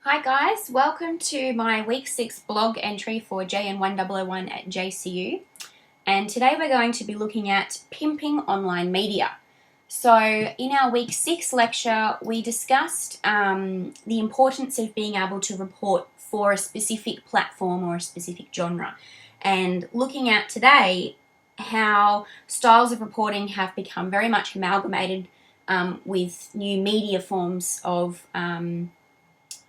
Hi guys, welcome to my week 6 blog entry for JN1001 at JCU, and today we're going to be looking at pimping online media. So in our week 6 lecture we discussed the importance of being able to report for a specific platform or a specific genre, and looking at today how styles of reporting have become very much amalgamated with new media forms of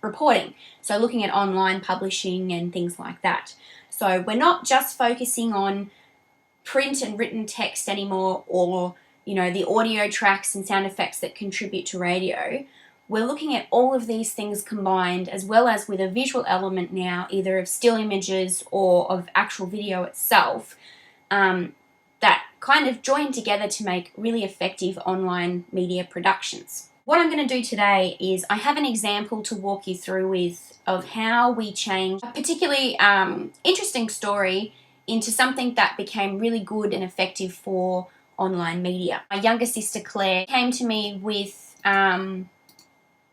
reporting. So looking at online publishing and things like that. So we're not just focusing on print and written text anymore, or the audio tracks and sound effects that contribute to radio. We're looking at all of these things combined, as well as with a visual element now, either of still images or of actual video itself, that kind of join together to make really effective online media productions. What I'm going to do today is I have an example to walk you through with of how we changed a particularly interesting story into something that became really good and effective for online media. My younger sister Claire came to me with the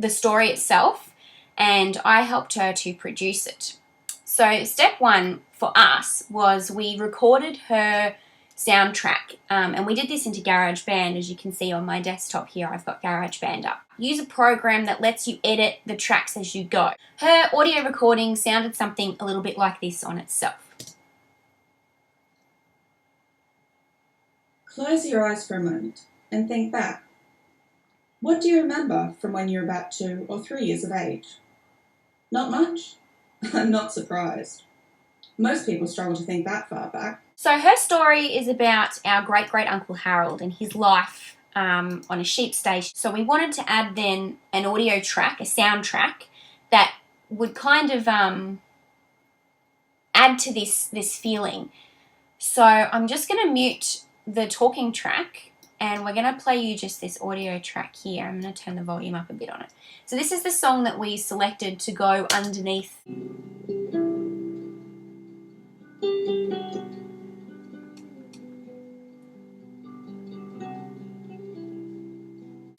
story itself, and I helped her to produce it. So step one for us was we recorded her soundtrack, and we did this into GarageBand. As you can see on my desktop here, I've got GarageBand up. Use a program that lets you edit the tracks as you go. Her audio recording sounded something a little bit like this on itself. Close your eyes for a moment and think back. What do you remember from when you were about 2 or 3 years of age? Not much? I'm not surprised. Most people struggle to think that far back. So her story is about our great-great-uncle Harold and his life on a sheep station. So we wanted to add then an audio track, a soundtrack, that would kind of add to this feeling. So I'm just going to mute the talking track, and we're going to play you just this audio track here. I'm going to turn the volume up a bit on it. So this is the song that we selected to go underneath.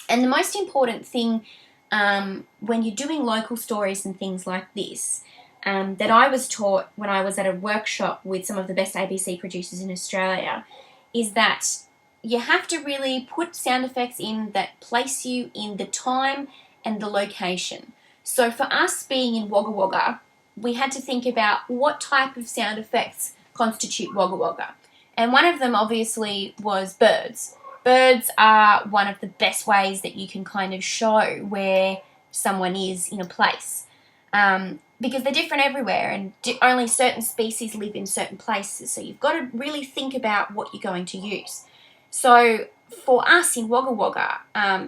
And the most important thing when you're doing local stories and things like this, that I was taught when I was at a workshop with some of the best ABC producers in Australia, is that you have to really put sound effects in that place you in the time and the location. So for us being in Wagga Wagga, we had to think about what type of sound effects constitute Wagga Wagga. And one of them obviously was birds. Birds are one of the best ways that you can kind of show where someone is in a place, because they're different everywhere, and only certain species live in certain places. So you've got to really think about what you're going to use. So for us in Wagga Wagga,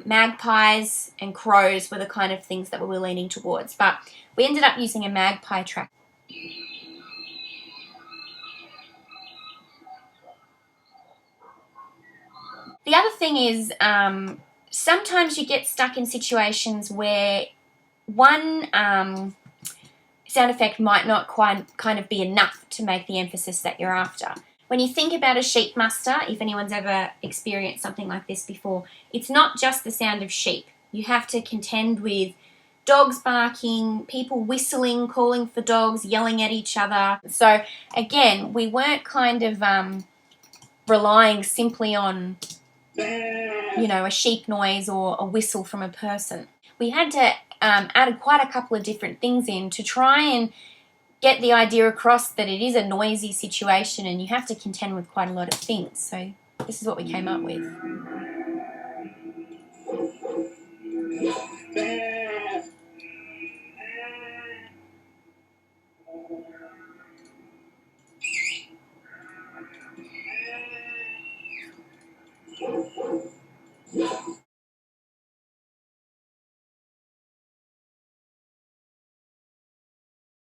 magpies and crows were the kind of things that we were leaning towards, but we ended up using a magpie track. The other thing is, sometimes you get stuck in situations where one sound effect might not quite kind of be enough to make the emphasis that you're after. When you think about a sheep muster, if anyone's ever experienced something like this before, it's not just the sound of sheep. You have to contend with dogs barking, people whistling, calling for dogs, yelling at each other. So again, we weren't kind of relying simply on a sheep noise or a whistle from a person. We had to add quite a couple of different things in to try and get the idea across that it is a noisy situation and you have to contend with quite a lot of things. So this is what we came up with.